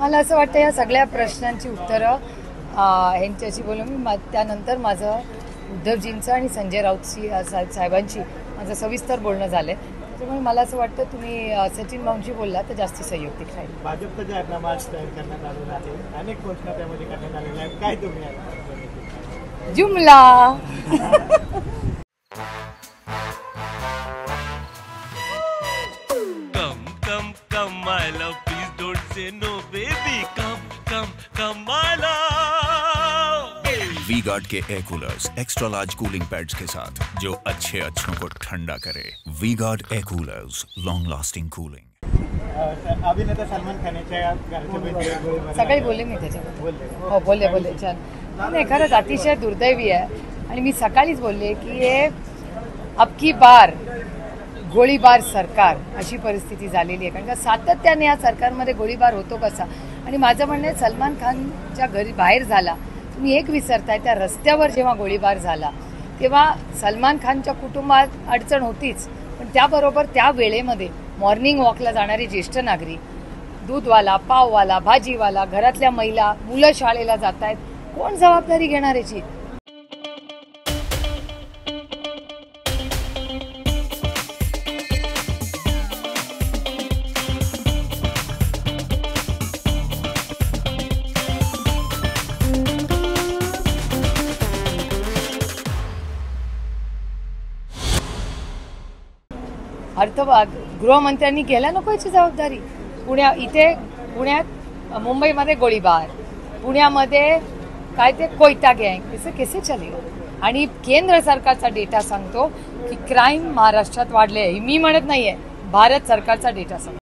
मला असं वाटतं या सगळ्या प्रश्नांची उत्तरं ह्यांच्याशी बोलून मी त्यानंतर माझं उद्धवजींचं आणि संजय राऊत साहेबांची माझं सविस्तर बोलणं झालं त्यामुळे मला असं वाटतं तुम्ही सचिन भाऊंशी बोलला तर जास्ती संयुक्तिक राहील. भाजपचा जाहीरनामा तयार करण्यात आलेला आहे, अनेक घोषणा त्यामध्ये करण्यात आलेल्या आहेत, काय तुम्ही जुमला Come, my love, please don't say no, baby. Come, my love. V-Guard के air coolers extra large cooling pads के साथ जो अच्छों को ठंडा करे. V-Guard air coolers, long lasting cooling. अभिनेता सलमान खानच्या घरच्या सकाळी बोलले मी त्याच्याबद्दल. हो बोलले छान. नाही खरंच अतिशय दुर्दैवी आहे आणि मी सकाळीच बोलले की हे अब की बार गोळीबार सरकार अशी परिस्थिती झालेली आहे. कारण का सातत्याने या सरकारमध्ये गोळीबार होतो कसा. आणि माझं म्हणणं आहे सलमान खानच्या घरी बाहेर झाला तुम्ही एक विसरताय त्या रस्त्यावर जेव्हा गोळीबार झाला तेव्हा सलमान खानच्या कुटुंबात अडचण होतीच पण त्याबरोबर त्या वेळेमध्ये मॉर्निंग वॉकला जाणारे ज्येष्ठ नागरिक, दूधवाला, पाववाला, भाजीवाला, घरातल्या महिला, मुलं शाळेला जात आहेत, कोण जबाबदारी घेणार याची. गृहमंत्र्यांनी घ्यायला नको याची जबाबदारी. पुण्यात मुंबईमध्ये गोळीबार, पुण्यामध्ये काय ते कोयता गँग, कैसे चलेगा. आणि केंद्र सरकारचा डेटा सांगतो की क्राईम महाराष्ट्रात वाढले. मी म्हणत नाहीये, भारत सरकारचा डेटा सांगतो.